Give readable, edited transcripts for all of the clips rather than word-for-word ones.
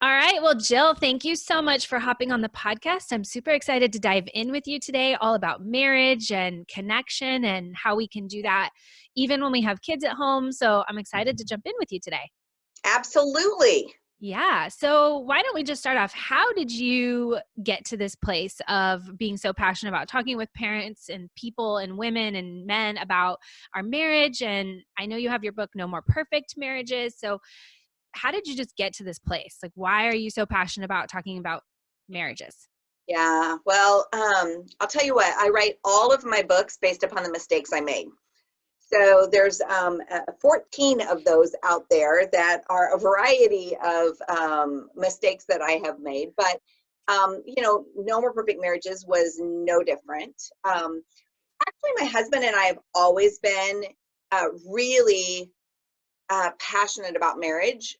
All right. Well, Jill, thank you so much for hopping on the podcast. I'm super excited to dive in with you today, all about marriage and connection and how we can do that even when we have kids at home. So I'm excited to jump in with you today. Absolutely. Yeah. So why don't we just start off? How did you get to this place of being so passionate about talking with parents and people and women and men about our marriage? And I know you have your book, No More Perfect Marriages. So how did you just get to this place? Like, why are you so passionate about talking about marriages? Yeah. Well, I'll tell you what, I write all of my books based upon the mistakes I made. So there's 14 of those out there that are a variety of mistakes that I have made. But, No More Perfect Marriages was no different. Actually, my husband and I have always been really passionate about marriage.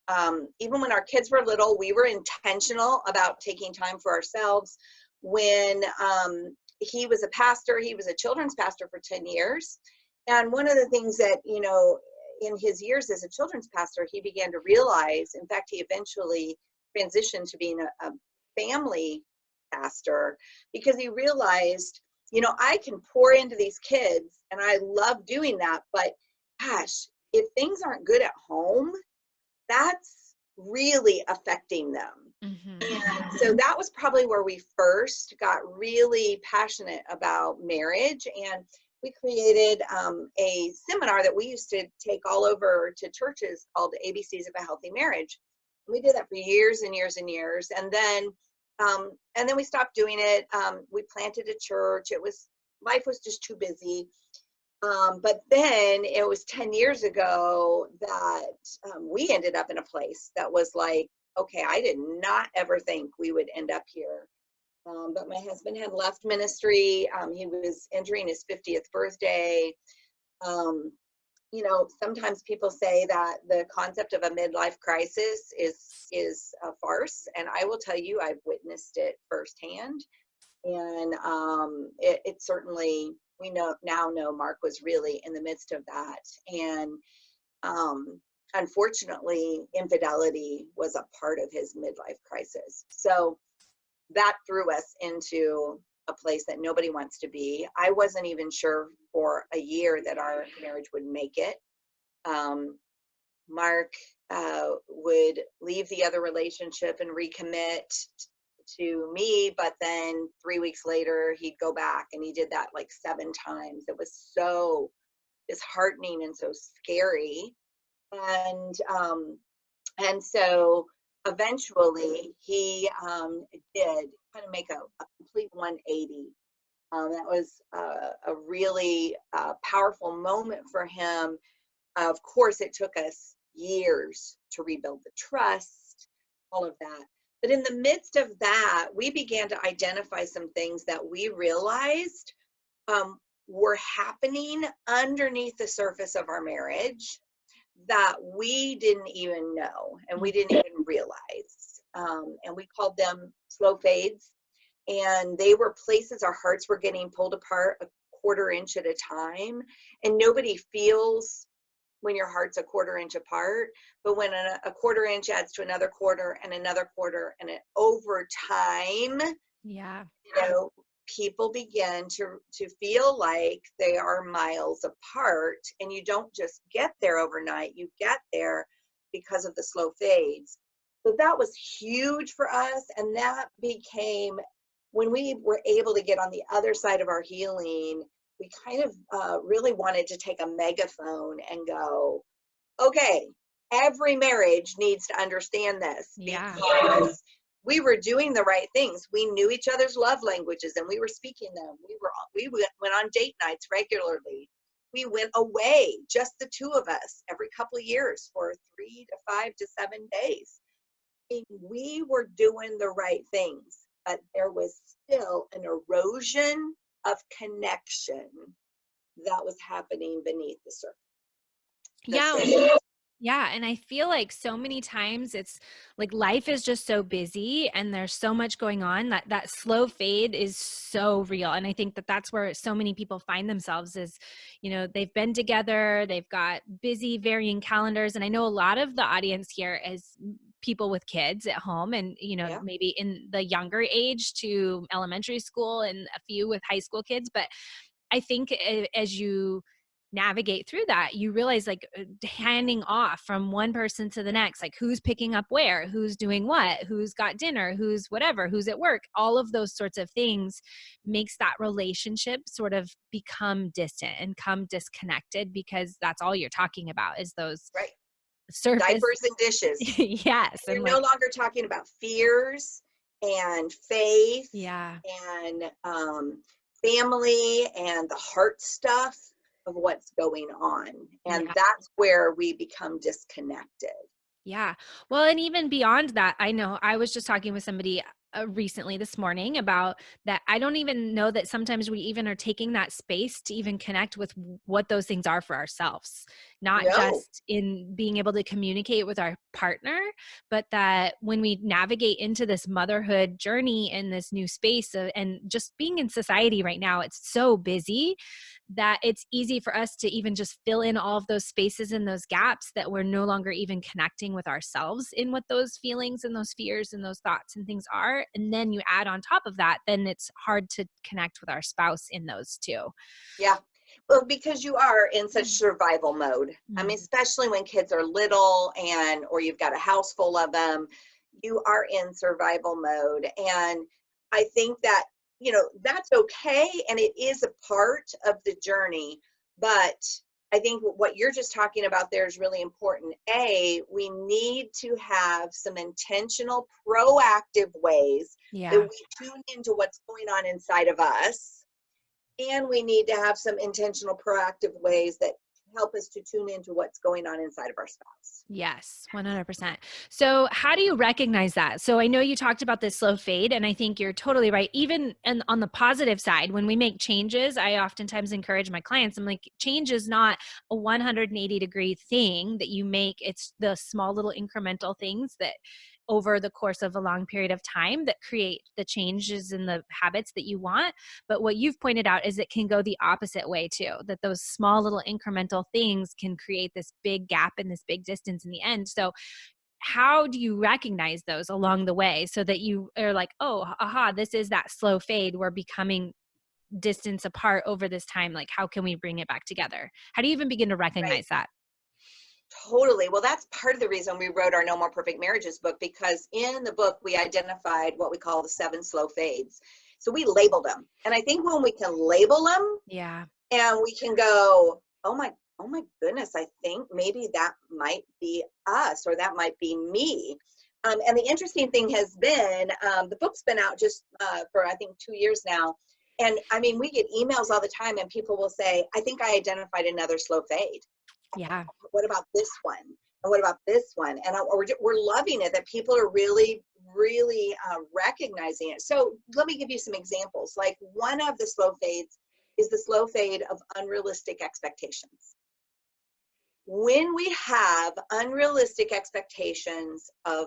Even when our kids were little, we were intentional about taking time for ourselves. When he was a pastor, he was a children's pastor for 10 years. And one of the things that, in his years as a children's pastor, he began to realize, in fact, he eventually transitioned to being a family pastor because he realized, I can pour into these kids and I love doing that, but gosh, if things aren't good at home, that's really affecting them. Mm-hmm. And so that was probably where we first got really passionate about marriage. And we created a seminar that we used to take all over to churches called ABCs of a Healthy Marriage. We did that for years and years and years. And then we stopped doing it. We planted a church. Life was just too busy. But then it was 10 years ago that we ended up in a place that was like, okay, I did not ever think we would end up here. But my husband had left ministry. He was entering his 50th birthday. Um, Sometimes people say that the concept of a midlife crisis is a farce, and I will tell you, I've witnessed it firsthand. And it certainly, we know Mark was really in the midst of that. And unfortunately, infidelity was a part of his midlife crisis. So that threw us into a place that nobody wants to be. I wasn't even sure for a year that our marriage would make it. Mark would leave the other relationship and recommit to me, but then 3 weeks later he'd go back, and he did that like 7 times. It was so disheartening and so scary. And so eventually he did kind of make a complete 180. That was a really powerful moment for him. Of course, it took us years to rebuild the trust, all of that. But in the midst of that, we began to identify some things that we realized were happening underneath the surface of our marriage that we didn't even know and we didn't even realize. And we called them slow fades. And they were places our hearts were getting pulled apart a quarter inch at a time. And nobody feels when your heart's a quarter inch apart, but when a quarter inch adds to another quarter and over time, Yeah. People begin to feel like they are miles apart, and you don't just get there overnight, you get there because of the slow fades. So that was huge for us, and that became, when we were able to get on the other side of our healing, we kind of really wanted to take a megaphone and go, okay, every marriage needs to understand this. Yeah. Because we were doing the right things. We knew each other's love languages and we were speaking them. We went on date nights regularly. We went away, just the two of us, every couple of years for 3 to 5 to 7 days. And we were doing the right things, but there was still an erosion of connection that was happening beneath the surface. Yeah. Yeah. And I feel like so many times it's like life is just so busy and there's so much going on that slow fade is so real. And I think that that's where so many people find themselves is, they've been together, they've got busy, varying calendars. And I know a lot of the audience here is people with kids at home and, Yeah. maybe in the younger age to elementary school and a few with high school kids. But I think as you navigate through that, you realize like handing off from one person to the next, like who's picking up where, who's doing what, who's got dinner, who's whatever, who's at work, all of those sorts of things makes that relationship sort of become distant and come disconnected because that's all you're talking about is those Right. surface. Diapers and dishes. Yes. You're And no like, longer talking about fears and faith yeah. and family and the heart stuff of what's going on. And Yeah. that's where we become disconnected. Yeah. Well, and even beyond that, I know I was just talking with somebody recently this morning about that. I don't even know that sometimes we even are taking that space to even connect with what those things are for ourselves, not No. just in being able to communicate with our partner, but that when we navigate into this motherhood journey in this new space and just being in society right now, it's so busy that it's easy for us to even just fill in all of those spaces and those gaps that we're no longer even connecting with ourselves in what those feelings and those fears and those thoughts and things are. And then you add on top of that, then it's hard to connect with our spouse in those too. Yeah. Well, because you are in such survival mode. I mean, Mm. especially when kids are little and or you've got a house full of them, you are in survival mode. And I think that, that's okay and it is a part of the journey, but I think what you're just talking about there is really important. We need to have some intentional, proactive ways that Yeah. we tune into what's going on inside of us, and we need to have some intentional, proactive ways that help us to tune into what's going on inside of our spouse. Yes, 100%. So, how do you recognize that? So, I know you talked about this slow fade, and I think you're totally right. Even on the positive side, when we make changes, I oftentimes encourage my clients, I'm like, change is not a 180-degree thing that you make, it's the small little incremental things that over the course of a long period of time that create the changes in the habits that you want. But what you've pointed out is it can go the opposite way too, that those small little incremental things can create this big gap and this big distance in the end. So, how do you recognize those along the way so that you are like, oh, aha, this is that slow fade. We're becoming distance apart over this time. Like, how can we bring it back together? How do you even begin to Right. recognize that? Totally. Well, that's part of the reason we wrote our No More Perfect Marriages book, because in the book, we identified what we call the 7 slow fades. So we labeled them. And I think when we can label them Yeah. and we can go, oh my goodness, I think maybe that might be us or that might be me. And the interesting thing has been, the book's been out just for, I think, 2 years now. And I mean, we get emails all the time and people will say, I think I identified another slow fade. Yeah. What about this one? And what about this one? And we're loving it that people are really, really recognizing it. So let me give you some examples. Like one of the slow fades is the slow fade of unrealistic expectations. When we have unrealistic expectations of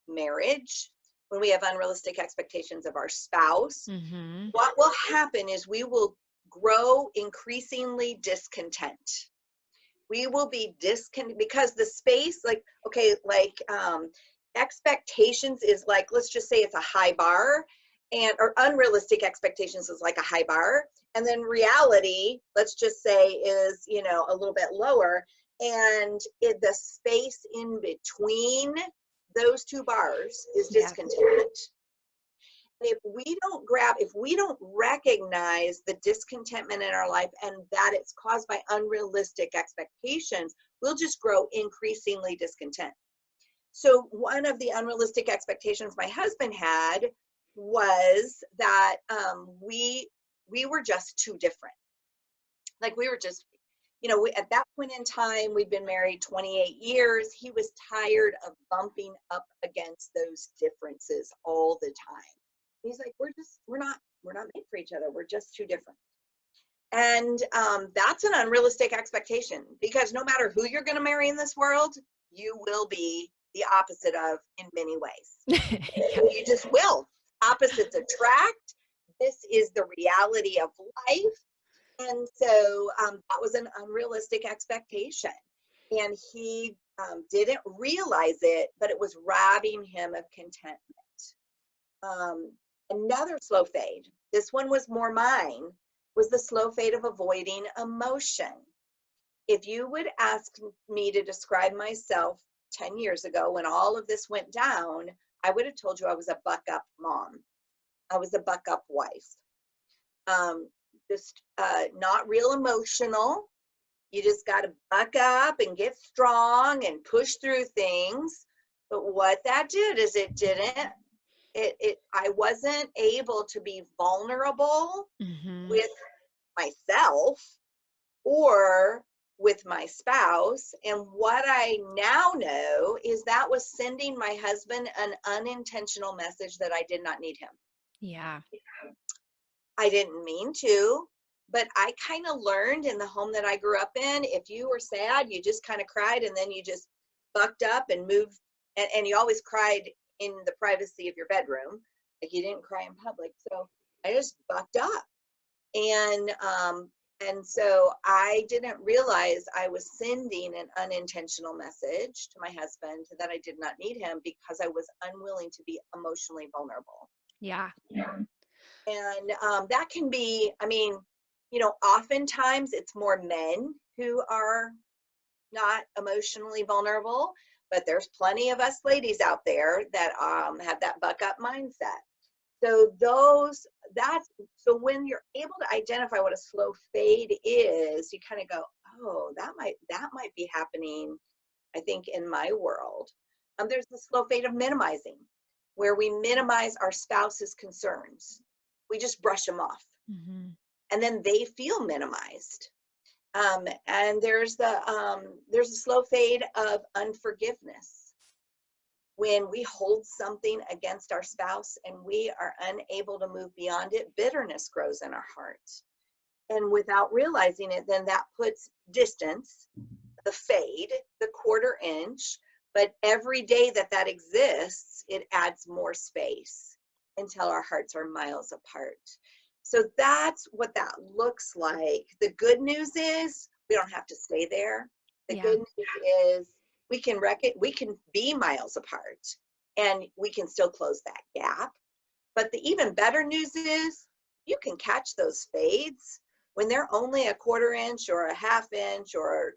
marriage, when we have unrealistic expectations of our spouse, Mm-hmm. what will happen is we will grow increasingly discontent. We will be discontent because the space, like, okay, like expectations is like, let's just say it's a high bar, and or unrealistic expectations is like a high bar, and then reality, let's just say, is a little bit lower, and the space in between those two bars is Yeah. discontent. If we don't recognize the discontentment in our life and that it's caused by unrealistic expectations, we'll just grow increasingly discontent. So one of the unrealistic expectations my husband had was that we were just too different. Like we were just, at that point in time, we'd been married 28 years. He was tired of bumping up against those differences all the time. He's like, we're not made for each other. We're just too different. And that's an unrealistic expectation, because no matter who you're going to marry in this world, you will be the opposite of in many ways. Yeah. You just will. Opposites attract. This is the reality of life. And so that was an unrealistic expectation. And he didn't realize it, but it was robbing him of contentment. Um, Another slow fade, this one was more mine, was the slow fade of avoiding emotion. If you would ask me to describe myself 10 years ago when all of this went down, I would have told you I was a buck up mom. I was a buck up wife. Um, just not real emotional. You just got to buck up and get strong and push through things. But what that did is I wasn't able to be vulnerable Mm-hmm. with myself or with my spouse. And what I now know is that was sending my husband an unintentional message that I did not need him. Yeah. I didn't mean to, but I kind of learned in the home that I grew up in, if you were sad, you just kind of cried and then you just bucked up and moved. And you always cried in the privacy of your bedroom. Like you didn't cry in public. So I just bucked up. And so I didn't realize I was sending an unintentional message to my husband that I did not need him because I was unwilling to be emotionally vulnerable. Yeah. And that can be, I mean, oftentimes it's more men who are not emotionally vulnerable, but there's plenty of us ladies out there that have that buck up mindset. So so when you're able to identify what a slow fade is, you kind of go, oh, that might be happening, I think, in my world. There's the slow fade of minimizing, where we minimize our spouse's concerns. We just brush them off, Mm-hmm. and then they feel minimized. And there's a slow fade of unforgiveness, when we hold something against our spouse and we are unable to move beyond it. Bitterness grows in our heart, and without realizing it, then that puts distance, the fade, the quarter inch. But every day that exists, it adds more space until our hearts are miles apart. So that's what that looks like. The good news is we don't have to stay there. The Yeah. good news is we can be miles apart and we can still close that gap. But the even better news is you can catch those fades when they're only a quarter inch or a half inch or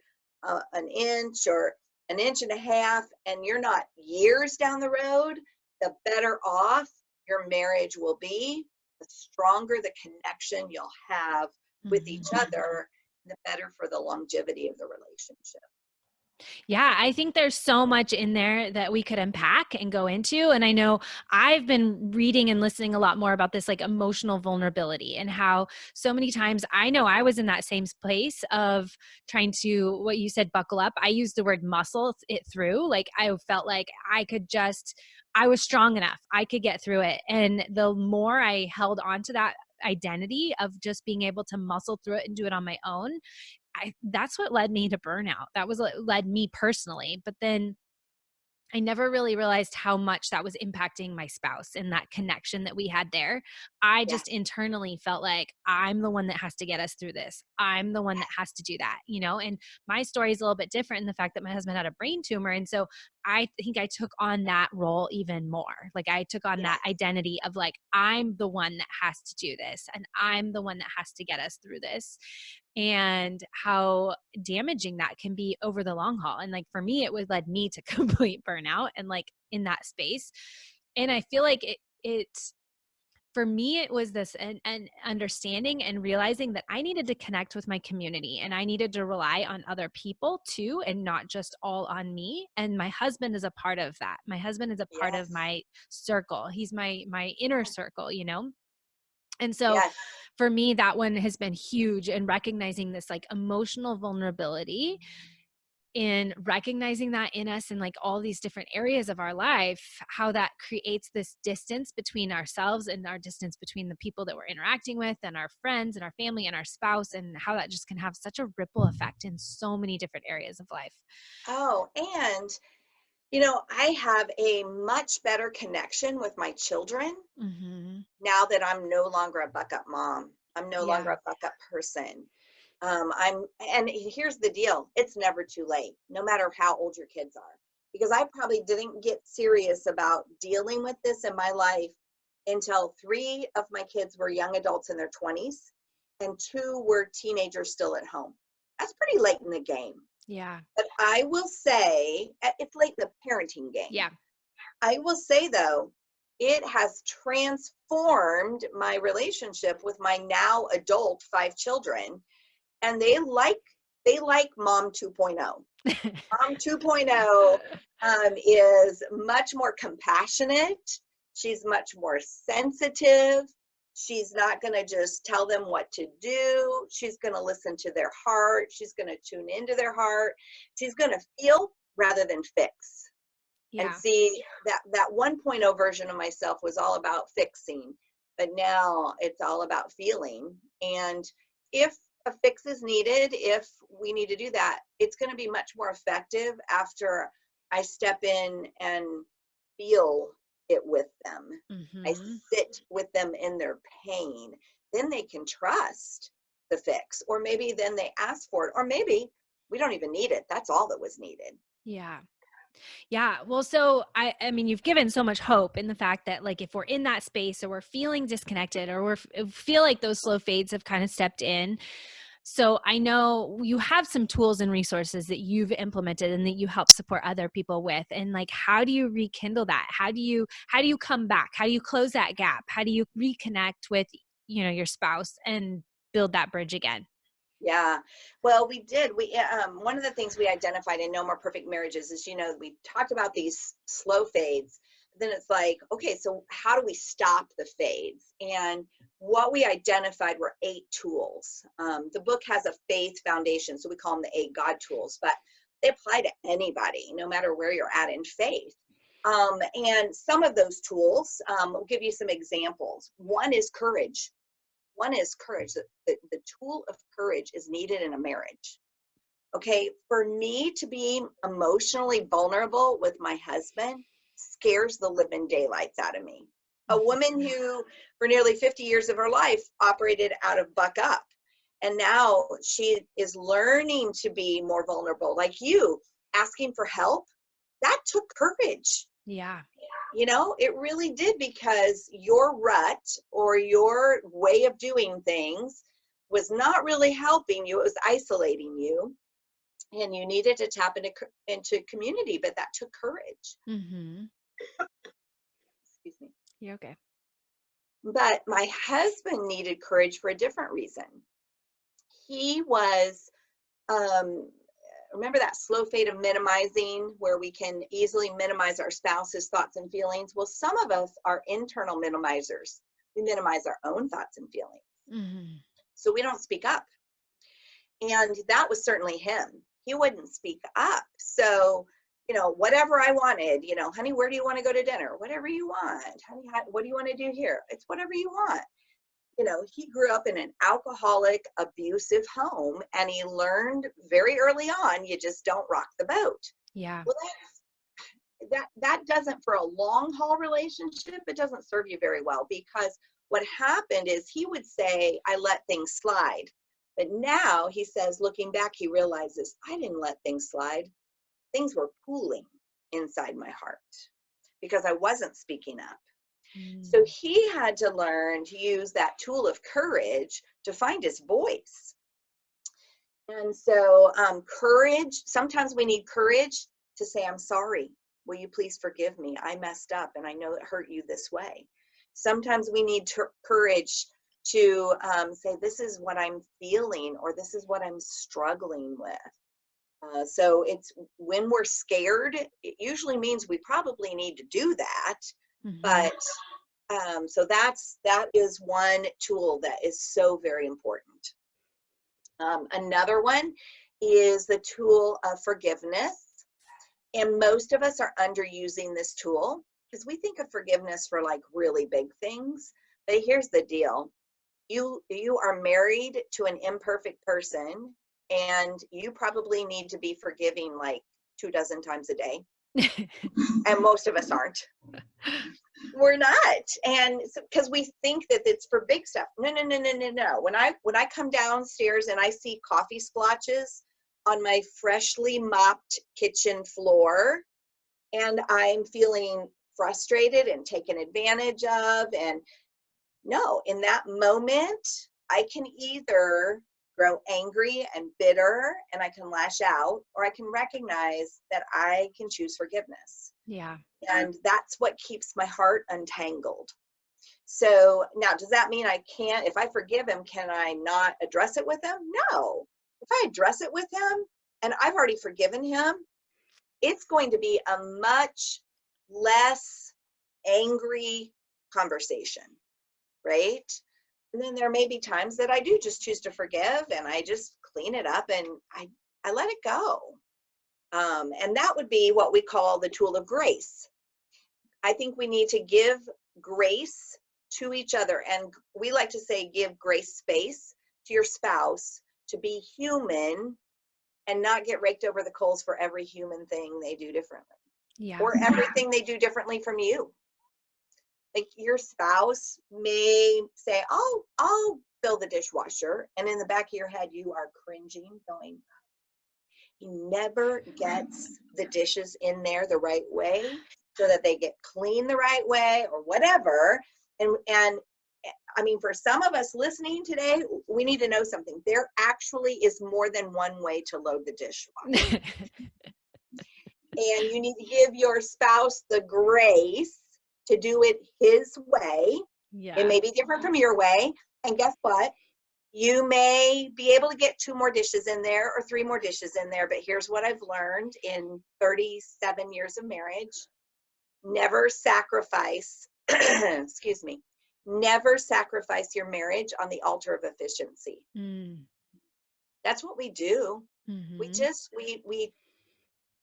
an inch or an inch and a half, and you're not years down the road. The better off your marriage will be, the stronger the connection you'll have with each Mm-hmm. other, the better for the longevity of the relationship. Yeah, I think there's so much in there that we could unpack and go into. And I know I've been reading and listening a lot more about this like emotional vulnerability and how so many times I know I was in that same place of trying to, what you said, buckle up. I used the word muscle it through. Like I felt like I was strong enough. I could get through it. And the more I held on to that identity of just being able to muscle through it and do it on my own, that's what led me to burnout. That was what led me personally. But then I never really realized how much that was impacting my spouse and that connection that we had there. I Yeah. just internally felt like I'm the one that has to get us through this. I'm the one that has to do that, you know? And my story is a little bit different in the fact that my husband had a brain tumor. And so I think I took on that role even more. Like I took on Yeah. that identity of like, I'm the one that has to do this and I'm the one that has to get us through this. And how damaging that can be over the long haul. And like for me, it would led me to complete burnout and like in that space. And I feel like it for me, it was this an understanding and realizing that I needed to connect with my community and I needed to rely on other people too, and not just all on me. And my husband is a part of that. My husband is a part of Yes. my circle. He's my inner circle, you know? And so Yes. for me, that one has been huge in recognizing this like emotional vulnerability, in recognizing that in us in like all these different areas of our life, how that creates this distance between ourselves and our distance between the people that we're interacting with and our friends and our family and our spouse, and how that just can have such a ripple effect in so many different areas of life. Oh, and I have a much better connection with my children Mm-hmm. now that I'm no longer a buck up mom. I'm no longer Yeah. a buck up person. And here's the deal. It's never too late, no matter how old your kids are, because I probably didn't get serious about dealing with this in my life until 3 of my kids were young adults in their 20s and 2 were teenagers still at home. That's pretty late in the game. Yeah. But I will say it's late in the parenting game. Yeah. I will say though, it has transformed my relationship with my now adult 5 children, and they like Mom 2.0. Mom 2.0 is much more compassionate. She's much more sensitive. She's not going to just tell them what to do. She's going to listen to their heart. She's going to tune into their heart. She's going to feel rather than fix. And Yeah. see, that 1.0 version of myself was all about fixing, but now it's all about feeling. And if a fix is needed, if we need to do that, it's going to be much more effective after I step in and feel it with them. I Mm-hmm. sit with them in their pain. Then they can trust the fix, or maybe then they ask for it, or maybe we don't even need it. That's all that was needed. Yeah. Yeah. Well, so I mean, you've given so much hope in the fact that like, if we're in that space or we're feeling disconnected or feel like those slow fades have kind of stepped in. So I know you have some tools and resources that you've implemented and that you help support other people with. And like, how do you rekindle that? How do you come back? How do you close that gap? How do you reconnect with, your spouse and build that bridge again? Yeah. Well, we did. One of the things we identified in No More Perfect Marriages is, we talked about these slow fades. Then it's like, okay, so how do we stop the fades? And what we identified were 8 tools. The book has a faith foundation, so we call them the 8 God tools, but they apply to anybody, no matter where you're at in faith. And some of those tools, will give you some examples. One is courage. The tool of courage is needed in a marriage. Okay, for me to be emotionally vulnerable with my husband scares the living daylights out of me. A woman Mhm. who, for nearly 50 years of her life, operated out of buck up. And now she is learning to be more vulnerable, like you, asking for help. That took courage. Yeah. It really did, because your rut or your way of doing things was not really helping you. It was isolating you, and you needed to tap into community, but that took courage. Mm-hmm. Excuse me. You're okay. But my husband needed courage for a different reason. He was, um, remember that slow fade of minimizing, where we can easily minimize our spouse's thoughts and feelings? Well, some of us are internal minimizers. We minimize our own thoughts and feelings. Mm-hmm. So we don't speak up. And that was certainly him. He wouldn't speak up. So, whatever I wanted, honey, where do you want to go to dinner? Whatever you want. Honey, what do you want to do here? It's whatever you want. He grew up in an alcoholic, abusive home, and he learned very early on, you just don't rock the boat. Yeah. Well, that doesn't, for a long haul relationship, it doesn't serve you very well, because what happened is he would say, I let things slide. But now he says, looking back, he realizes, I didn't let things slide. Things were pooling inside my heart because I wasn't speaking up. So Mm. he had to learn to use that tool of courage to find his voice. And so, courage, sometimes we need courage to say, I'm sorry. Will you please forgive me? I messed up and I know it hurt you this way. Sometimes we need courage to say, this is what I'm feeling, or this is what I'm struggling with. So it's when we're scared, it usually means we probably need to do that. Mm-hmm. But so that is one tool that is so very important. Another one is the tool of forgiveness. And most of us are underusing this tool because we think of forgiveness for like really big things. But here's the deal. You are married to an imperfect person, and you probably need to be forgiving like 24 times a day. And most of us aren't. We're not. And because we think that it's for big stuff. No, no, no, no, no, no. When I come downstairs and I see coffee splotches on my freshly mopped kitchen floor, and I'm feeling frustrated and taken advantage of, and no, in that moment, I can either grow angry and bitter and I can lash out, or I can recognize that I can choose forgiveness. Yeah. And that's what keeps my heart untangled. So now, does that mean I can't, if I forgive him, can I not address it with him? No. If I address it with him and I've already forgiven him, it's going to be a much less angry conversation, right? And then there may be times that I do just choose to forgive and I just clean it up and I let it go. And that would be what we call the tool of grace. I think we need to give grace to each other. And we like to say, give grace space to your spouse to be human and not get raked over the coals for every human thing they do differently Yeah. or everything they do differently from you. Like your spouse may say, "Oh, I'll fill the dishwasher." And in the back of your head, you are cringing, going, he never gets the dishes in there the right way so that they get clean the right way or whatever. And I mean, for some of us listening today, we need to know something. There actually is more than one way to load the dishwasher. And you need to give your spouse the grace to do it his way. It Yeah. may be different from your way. And guess what? You may be able to get 2 more dishes in there or 3 more dishes in there, but here's what I've learned in 37 years of marriage. Never sacrifice, excuse me, never sacrifice your marriage on the altar of efficiency. Mm. That's what we do. We Mm-hmm. just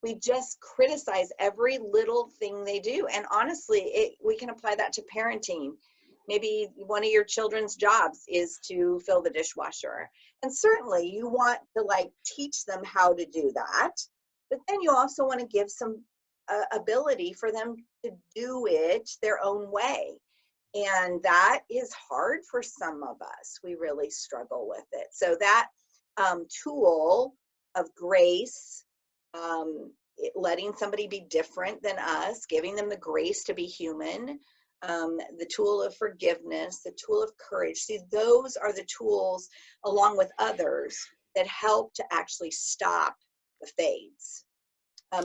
we just criticize every little thing they do. And honestly, we can apply that to parenting. Maybe one of your children's jobs is to fill the dishwasher. And certainly you want to like teach them how to do that. But then you also want to give some ability for them to do it their own way. And that is hard for some of us. We really struggle with it. So that tool of grace, letting somebody be different than us, giving them the grace to be human, the tool of forgiveness, the tool of courage. See, those are the tools, along with others, that help to actually stop the fades.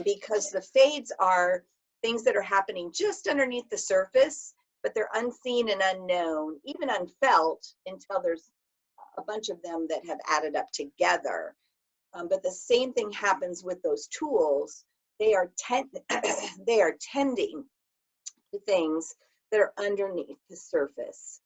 Because the fades are things that are happening just underneath the surface, but they're unseen and unknown, even unfelt, until there's a bunch of them that have added up together. But the same thing happens with those tools. They are they are tending to things that are underneath the surface.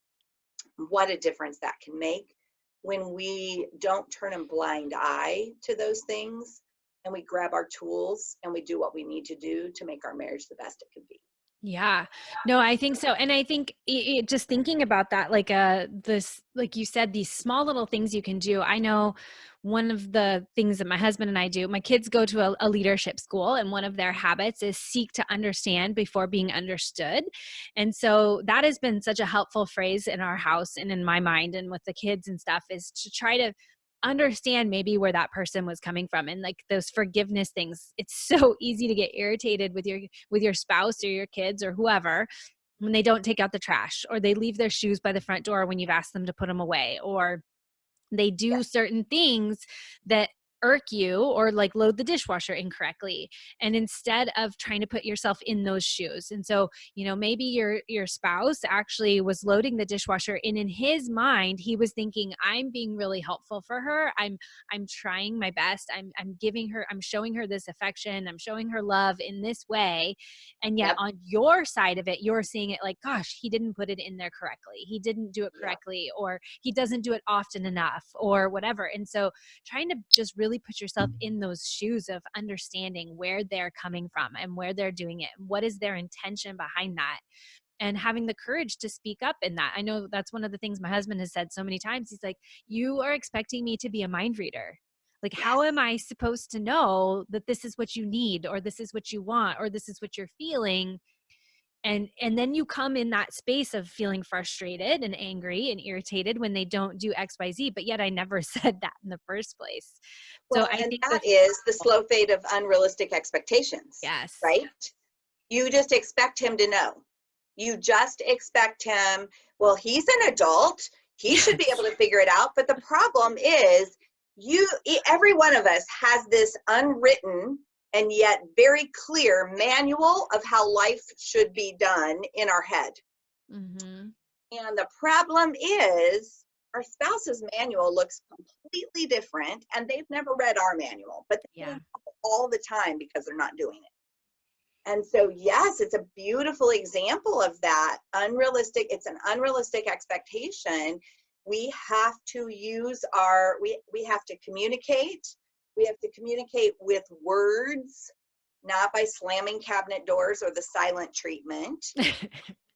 What a difference that can make when we don't turn a blind eye to those things and we grab our tools and we do what we need to do to make our marriage the best it can be. Yeah. No, I think so. And I think just thinking about that, like this, like you said, these small little things you can do. I know one of the things that my husband and I do, my kids go to a leadership school, and one of their habits is seek to understand before being understood. And so that has been such a helpful phrase in our house and in my mind and with the kids and stuff, is to try to understand maybe where that person was coming from. And like those forgiveness things, it's so easy to get irritated with your spouse or your kids or whoever when they don't take out the trash, or they leave their shoes by the front door when you've asked them to put them away, or they do Yes. certain things that irk you, or like load the dishwasher incorrectly. And instead of trying to put yourself in those shoes, and so maybe your spouse actually was loading the dishwasher, and in his mind he was thinking, I'm being really helpful for her, I'm trying my best, I'm giving her, I'm showing her this affection, I'm showing her love in this way. And yet Yep. on your side of it, you're seeing it like, gosh, he didn't put it in there correctly, he didn't do it Yep. correctly, or he doesn't do it often enough, or whatever. And so trying to just really put yourself in those shoes of understanding where they're coming from and where they're doing it, and what is their intention behind that, and having the courage to speak up in that. I know that's one of the things my husband has said so many times. He's like, you are expecting me to be a mind reader. Like, how am Yes. I supposed to know that this is what you need, or this is what you want, or this is what you're feeling? And then you come in that space of feeling frustrated and angry and irritated when they don't do XYZ, but yet I never said that in the first place. So Well, I and think that this, is the slow fade of unrealistic expectations, yes. right? You just expect him to know. You just expect him, well, he's an adult. He should be able Yes. to figure it out. But the problem is, every one of us has this unwritten and yet very clear manual of how life should be done in our head. Mhm. And the problem is, our spouse's manual looks completely different, and they've never read our manual, but they get Yeah. in trouble all the time because they're not doing it. And so, yes, it's a beautiful example of that. It's an unrealistic expectation. We have to we have to communicate. We have to communicate with words, not by slamming cabinet doors or the silent treatment.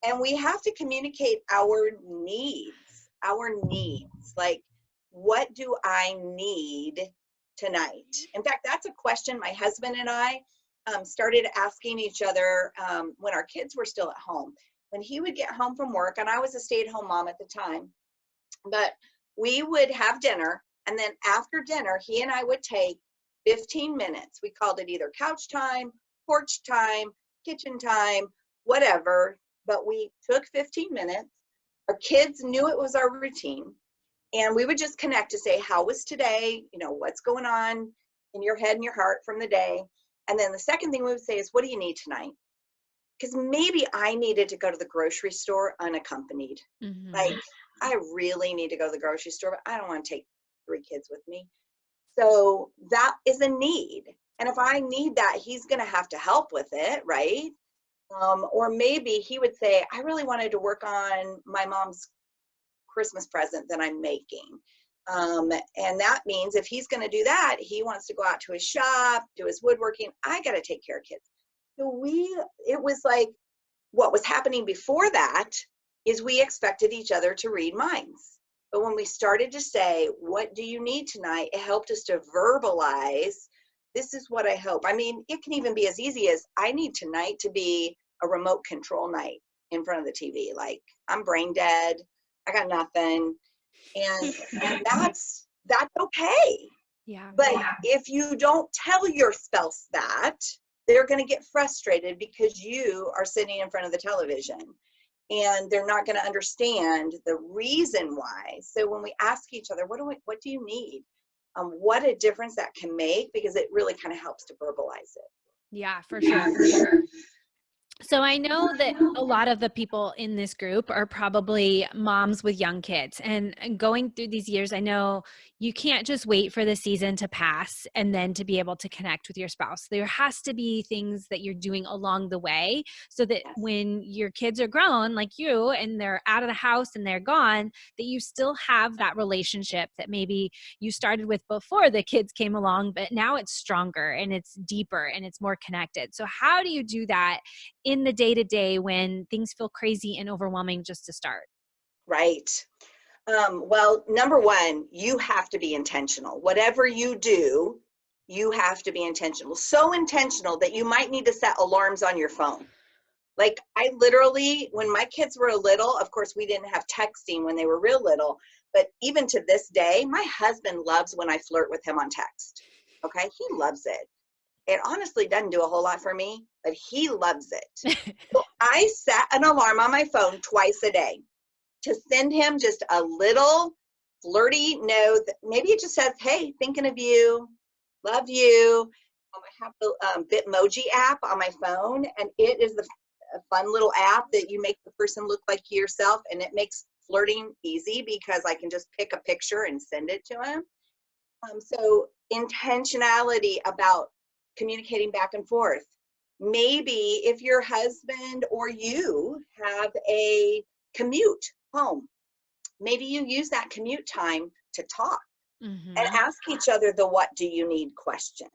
And we have to communicate our needs. Like, what do I need tonight? In fact, that's a question my husband and I started asking each other when our kids were still at home. When he would get home from work, and I was a stay-at-home mom at the time, but we would have dinner, and then after dinner, he and I would take 15 minutes. We called it either couch time, porch time, kitchen time, whatever, but we took 15 minutes. Our kids knew it was our routine, and we would just connect to say, how was today? You know, what's going on in your head and your heart from the day? And then the second thing we would say is, what do you need tonight? Because maybe I needed to go to the grocery store unaccompanied. Like, Mhm. I really need to go to the grocery store, but I don't want to take 3 kids with me. So that is a need. And if I need that, he's going to have to help with it, right? Or maybe he would say, I really wanted to work on my mom's Christmas present that I'm making. And that means if he's going to do that, he wants to go out to his shop, do his woodworking. I got to take care of kids. So it was like, what was happening before that is we expected each other to read minds. But when we started to say, what do you need tonight? It helped us to verbalize, this is what I hope. I mean, it can even be as easy as, I need tonight to be a remote control night in front of the TV. Like, I'm brain dead. I got nothing. And that's okay. Yeah. But if you don't tell your spouse that, they're going to get frustrated because you are sitting in front of the television, and they're not going to understand the reason why. So when we ask each other, what do you need? What a difference that can make, because it really kind of helps to verbalize it. Yeah, for sure. So I know that a lot of the people in this group are probably moms with young kids, and going through these years, I know you can't just wait for the season to pass and then to be able to connect with your spouse. There has to be things that you're doing along the way so that Yes. when your kids are grown like you and they're out of the house and they're gone, that you still have that relationship that maybe you started with before the kids came along, but now it's stronger and it's deeper and it's more connected. So how do you do that in the day to day when things feel crazy and overwhelming just to start? Right. Well, number one, you have to be intentional. Whatever you do, you have to be intentional. So intentional that you might need to set alarms on your phone. Like, I literally, when my kids were little, of course, we didn't have texting when they were real little, but even to this day, my husband loves when I flirt with him on text. Okay. He loves it. It honestly doesn't do a whole lot for me, but he loves it. So I set an alarm on my phone twice a day to send him just a little flirty note. Maybe it just says, hey, thinking of you, love you. I have the Bitmoji app on my phone, and it is a fun little app that you make the person look like yourself, and it makes flirting easy because I can just pick a picture and send it to him. So intentionality about communicating back and forth. Maybe if your husband or you have a commute home, maybe you use that commute time to talk and Mm-hmm. ask each other the what do you need question.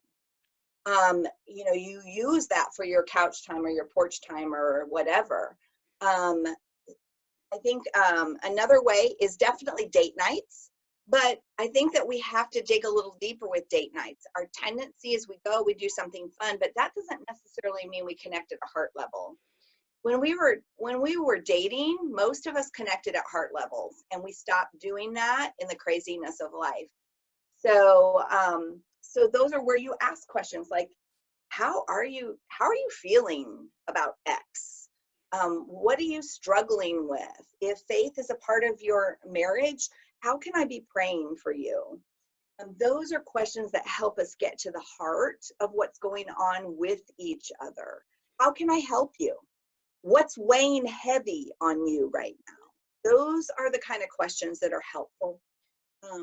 You use that for your couch time or your porch time or whatever. Um, I think another way is definitely date nights. But I think that we have to dig a little deeper with date nights. Our tendency is we do something fun, but that doesn't necessarily mean we connect at a heart level. when we were dating, most of us connected at heart levels, and we stopped doing that in the craziness of life. So those are where you ask questions like, how are you feeling about X? What are you struggling with? If faith is a part of your marriage, how can I be praying for you? Those are questions that help us get to the heart of what's going on with each other. How can I help you? What's weighing heavy on you right now? Those are the kind of questions that are helpful.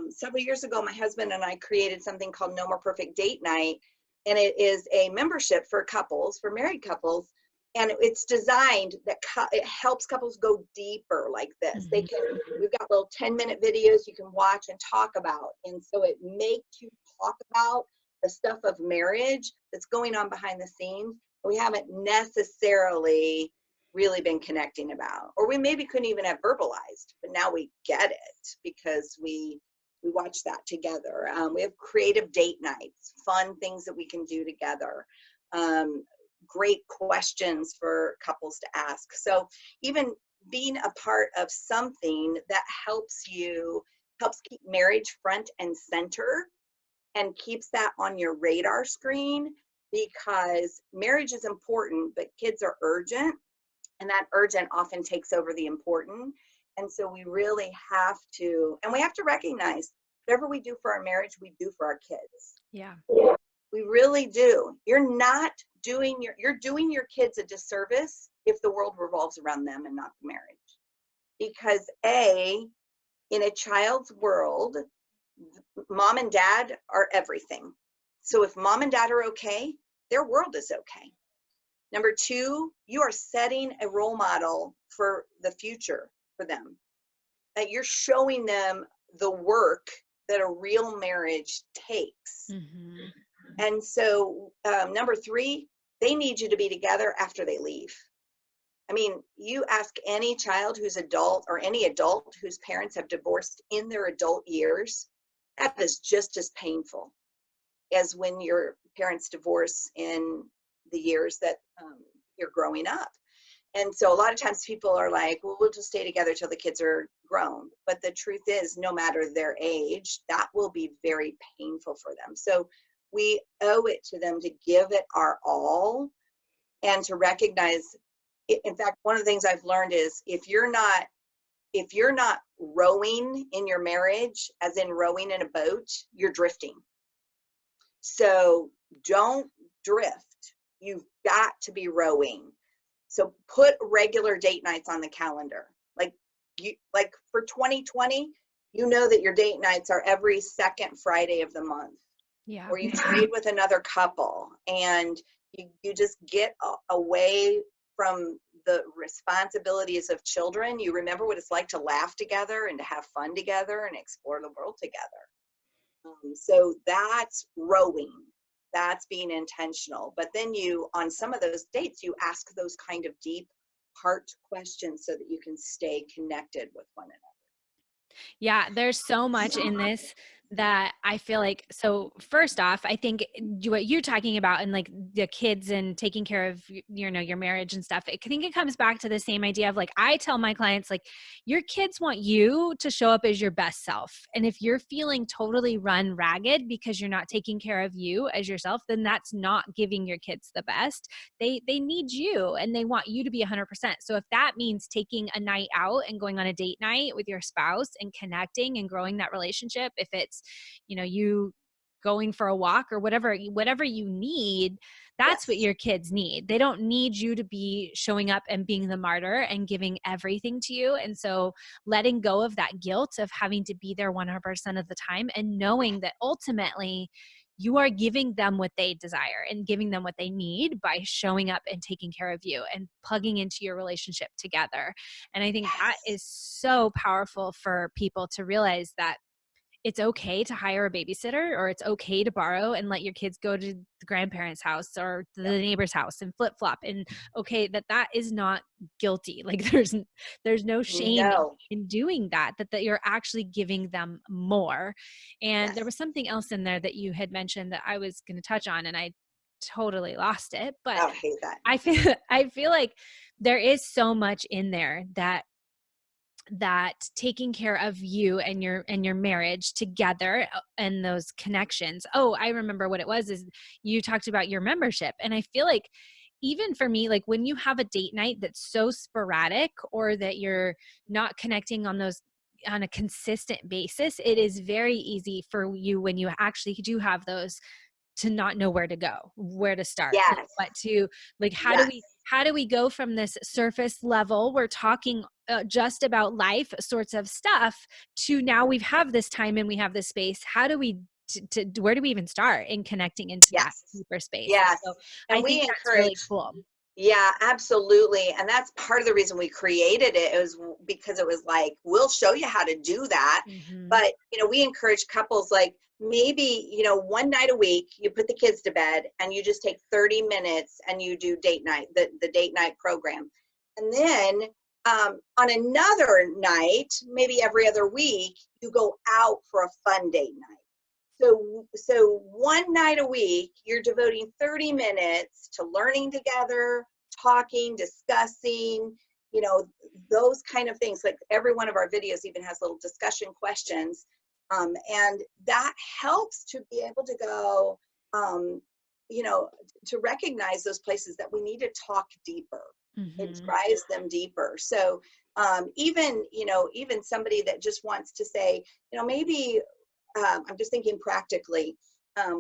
Several years ago, my husband and I created something called No More Perfect Date Night, and it is a membership for couples, for married couples, and it's designed that it helps couples go deeper like this. Mm-hmm. We've got little 10-minute videos you can watch and talk about, and so it makes you talk about the stuff of marriage that's going on behind the scenes we haven't necessarily really been connecting about, or we maybe couldn't even have verbalized, but now we get it because we watch that together. We have creative date nights, fun things that we can do together, great questions for couples to ask. So even being a part of something that helps keep marriage front and center and keeps that on your radar screen, because marriage is important, but kids are urgent, and that urgent often takes over the important. And so we really have to, and we have to recognize whatever we do for our marriage, we do for our kids. Yeah. We really do. You're doing your kids a disservice if the world revolves around them and not the marriage. Because in a child's world, mom and dad are everything. So if mom and dad are okay, their world is okay. Number two, you are setting a role model for the future for them. That you're showing them the work that a real marriage takes. Mm-hmm. And so, number three, they need you to be together after they leave. I mean, you ask any child who's adult or any adult whose parents have divorced in their adult years, that is just as painful as when your parents divorce in the years that you're growing up. And so a lot of times people are like, well, we'll just stay together till the kids are grown. But the truth is, no matter their age, that will be very painful for them. So we owe it to them to give it our all and to recognize it. In fact, one of the things I've learned is if you're not rowing in your marriage, as in rowing in a boat, you're drifting. So don't drift. You've got to be rowing. So put regular date nights on the calendar. Like for 2020, you know that your date nights are every second Friday of the month. Yeah. Or you trade with another couple, and you just get away from the responsibilities of children. You remember what it's like to laugh together and to have fun together and explore the world together. So that's rowing. That's being intentional. But then on some of those dates, you ask those kind of deep heart questions so that you can stay connected with one another. Yeah, there's so much in this that I feel like, so first off, I think what you're talking about and like the kids and taking care of, your marriage and stuff, I think it comes back to the same idea of like, I tell my clients, like, your kids want you to show up as your best self. And if you're feeling totally run ragged because you're not taking care of you as yourself, then that's not giving your kids the best. They need you and they want you to be 100%. So if that means taking a night out and going on a date night with your spouse and connecting and growing that relationship, if it's, you going for a walk or whatever you need, that's what Yes. your kids need. They don't need you to be showing up and being the martyr and giving everything to you. And so letting go of that guilt of having to be there 100% of the time and knowing that ultimately you are giving them what they desire and giving them what they need by showing up and taking care of you and plugging into your relationship together. And I think that is so powerful for people to realize that it's okay to hire a babysitter, or it's okay to borrow and let your kids go to the grandparents' house or the neighbor's house and flip flop. And okay, that is not guilty. Like there's no shame No. in doing that you're actually giving them more. And there Yes. was something else in there that you had mentioned that I was going to touch on, and I totally lost it. But Oh, I hate that. I feel like there is so much in there that taking care of you and your marriage together, and those connections. Oh, I remember what it was is you talked about your membership. And I feel like even for me, like when you have a date night that's so sporadic, or that you're not connecting on those on a consistent basis, it is very easy for you when you actually do have those to not know where to go, where to start, like Yes. what to, like Yes. how do we go from this surface level, we're talking just about life sorts of stuff, to now we have this time and we have this space. How do we where do we even start in connecting into that Yes. deeper space? And Yes. so I And we think that's really encourage, cool. yeah, absolutely. And that's part of the reason we created it. It was because it was like, we'll show you how to do that. Hmm. But, we encourage couples, like, maybe, one night a week, you put the kids to bed and you just take 30 minutes and you do date night, the date night program. And then on another night, maybe every other week, you go out for a fun date night. So one night a week, you're devoting 30 minutes to learning together, talking, discussing, you know, those kind of things. Like every one of our videos even has little discussion questions. And that helps to be able to go, um, to recognize those places that we need to talk deeper. It Hmm. drives them deeper. So even somebody that just wants to say, maybe I'm just thinking practically,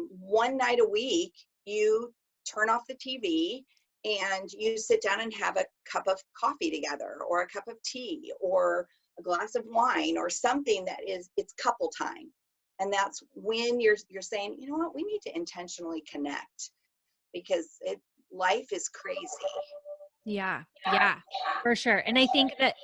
one night a week, you turn off the TV and you sit down and have a cup of coffee together, or a cup of tea, or a glass of wine, or something that it's couple time. And that's when you're saying, you know what, we need to intentionally connect, because life is crazy. Yeah, yeah, for sure. And I think that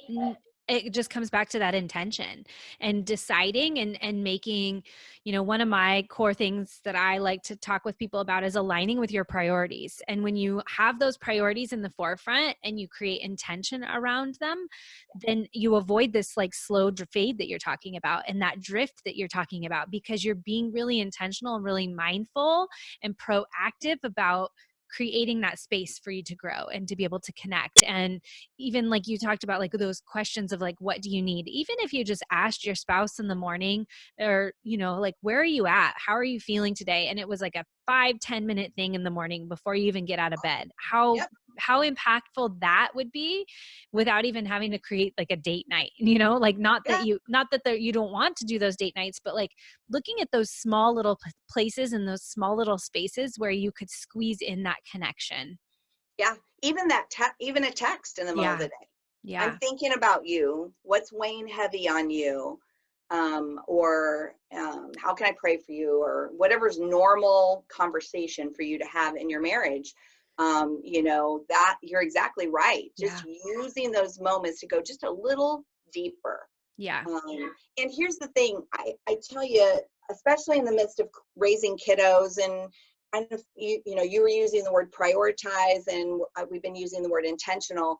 it just comes back to that intention and deciding and making, one of my core things that I like to talk with people about is aligning with your priorities. And when you have those priorities in the forefront and you create intention around them, then you avoid this like slow fade that you're talking about, and that drift that you're talking about, because you're being really intentional and really mindful and proactive about creating that space for you to grow and to be able to connect. And even like you talked about, like those questions of like, what do you need? Even if you just asked your spouse in the morning, or, like, where are you at? How are you feeling today? And it was like a 5-10 minute thing in the morning before you even get out of bed. Yep. How impactful that would be, without even having to create like a date night, like Yeah. not that you don't want to do those date nights, but like looking at those small little places and those small little spaces where you could squeeze in that connection. Yeah. Even even a text in the middle of Yeah. the day. I'm Yeah. thinking about you. What's weighing heavy on you? Or how can I pray for you? Or whatever's normal conversation for you to have in your marriage. That you're exactly right. Just Yeah. using those moments to go just a little deeper. Yeah. And here's the thing, I tell you, especially in the midst of raising kiddos, and kind of, you were using the word prioritize, and we've been using the word intentional.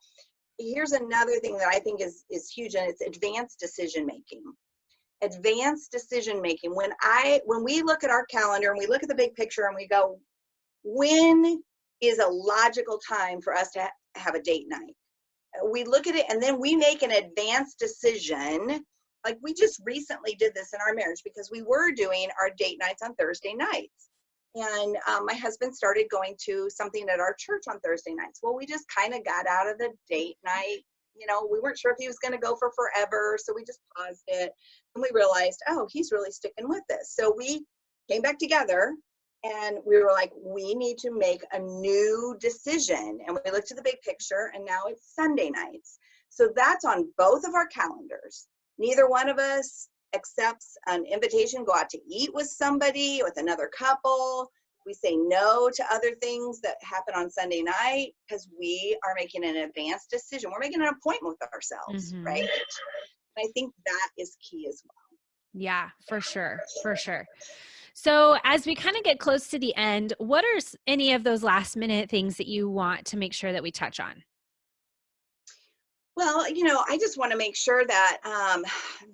Here's another thing that I think is huge, and it's advanced decision making. Advanced decision making. When we look at our calendar and we look at the big picture and we go, when is a logical time for us to have a date night? We look at it and then we make an advanced decision. Like we just recently did this in our marriage, because we were doing our date nights on Thursday nights. And my husband started going to something at our church on Thursday nights. Well, we just kind of got out of the date night. We weren't sure if he was going to go for forever. So we just paused it. And we realized, oh, he's really sticking with this. So we came back together and we were like, we need to make a new decision. And we looked at the big picture, and now it's Sunday nights. So that's on both of our calendars. Neither one of us accepts an invitation, go out to eat with somebody, with another couple. We say no to other things that happen on Sunday night, because we are making an advanced decision. We're making an appointment with ourselves, right? Hmm. And I think that is key as well. Yeah, for sure. For sure. So as we kind of get close to the end, what are any of those last minute things that you want to make sure that we touch on? Well, I just want to make sure that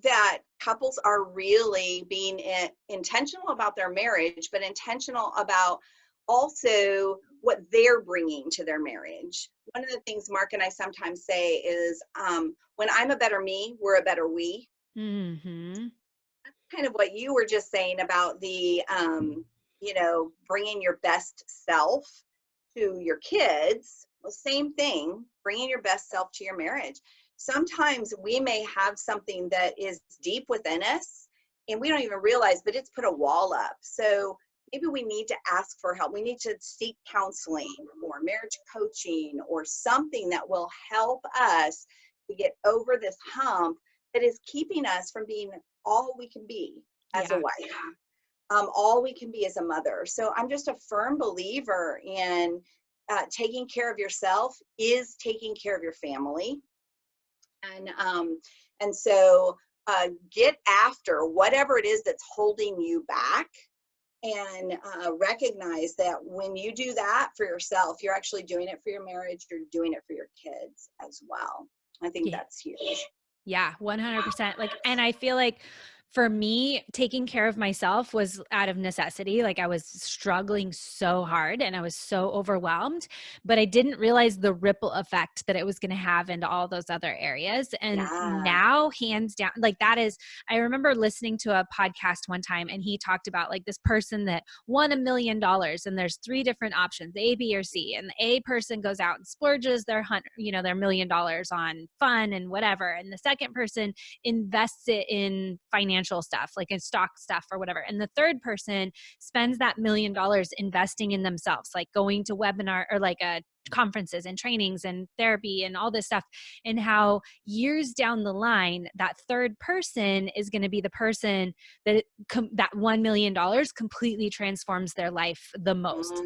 that couples are really being intentional about their marriage, but intentional about also what they're bringing to their marriage. One of the things Mark and I sometimes say is, when I'm a better me, we're a better we. Mhm. Kind of what you were just saying about the, bringing your best self to your kids. Well, same thing, bringing your best self to your marriage. Sometimes we may have something that is deep within us and we don't even realize, but it's put a wall up. So maybe we need to ask for help. We need to seek counseling or marriage coaching or something that will help us to get over this hump that is keeping us from being all we can be as a Yeah. wife, all we can be as a mother. So I'm just a firm believer in taking care of yourself is taking care of your family, and so get after whatever it is that's holding you back, and recognize that when you do that for yourself, you're actually doing it for your marriage. You're doing it for your kids as well. I think Yeah. that's huge. Yeah, 100%. Like, and I feel like for me, taking care of myself was out of necessity. Like, I was struggling so hard and I was so overwhelmed, but I didn't realize the ripple effect that it was going to have into all those other areas. And Yeah. now, hands down, like, that is, I remember listening to a podcast one time and he talked about like this person that won $1 million and there's three different options, A, B, or C. And the A person goes out and splurges their their $1 million on fun and whatever. And the second person invests it in financial stuff, like in stock stuff or whatever. And the third person spends that $1 million investing in themselves, like going to webinar or like conferences and trainings and therapy and all this stuff. And how years down the line, that third person is going to be the person that that $1 million completely transforms their life the most. Mm,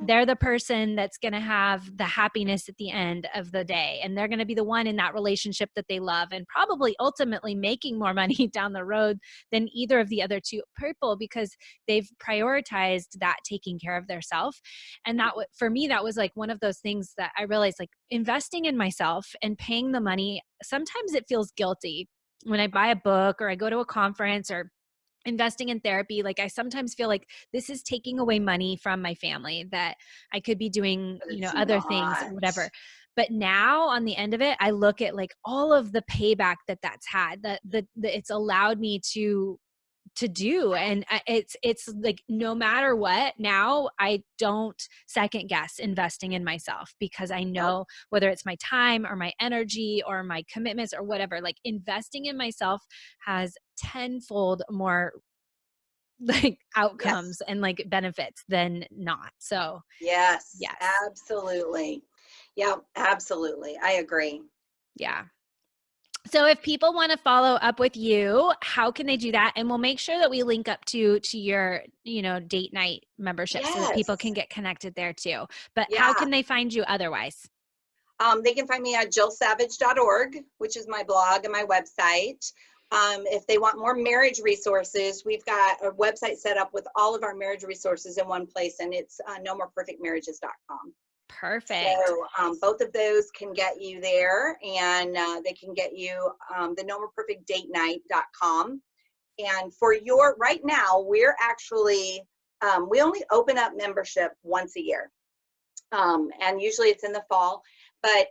They're the person that's going to have the happiness at the end of the day, and they're going to be the one in that relationship that they love, and probably ultimately making more money down the road than either of the other two people, because they've prioritized that taking care of their self. And for me, that was like one of those things that I realized, like, investing in myself and paying the money, sometimes it feels guilty when I buy a book or I go to a conference or investing in therapy. Like, I sometimes feel like this is taking away money from my family that I could be doing, but it's other things or not. whatever. But now on the end of it, I look at like all of the payback that that's had, that it's allowed me to do. And it's like, no matter what, now I don't second guess investing in myself, because I Nope. know whether it's my time or my energy or my commitments or whatever, like, investing in myself has tenfold more like Yes. outcomes and like benefits than not. So Yes. yes. Absolutely. Yeah, absolutely. I agree. Yeah. So if people want to follow up with you, how can they do that? And we'll make sure that we link up to your, date night membership so that people can Yes. get connected there too. But how Yeah. can they find you otherwise? They can find me at jillsavage.org, which is my blog and my website. If they want more marriage resources, we've got a website set up with all of our marriage resources in one place, and it's nomoreperfectmarriages.com. Perfect. So both of those can get you there, and they can get you the nomoreperfectdatenight.com. And for your right now, we're actually we only open up membership once a year, and usually it's in the fall. But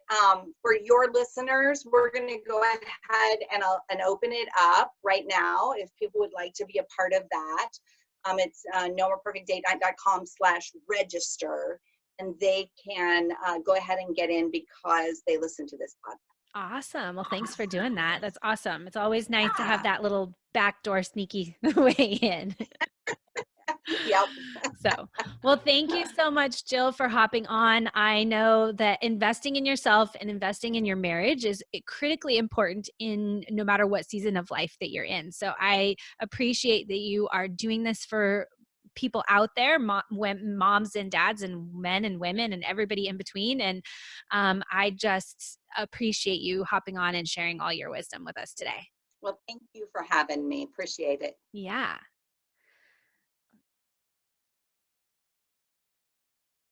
for your listeners, we're going to go ahead and open it up right now if people would like to be a part of that. It's nomoreperfectdatenight.com/register, and they can go ahead and get in because they listen to this podcast. Awesome. Well, thanks for doing that. That's awesome. It's always nice to have Yeah. that little backdoor sneaky way in. Yep. So, well, thank you so much, Jill, for hopping on. I know that investing in yourself and investing in your marriage is critically important in no matter what season of life that you're in. So I appreciate that you are doing this for people out there, moms and dads and men and women and everybody in between. And I just appreciate you hopping on and sharing all your wisdom with us today. Well, thank you for having me. Appreciate it. Yeah.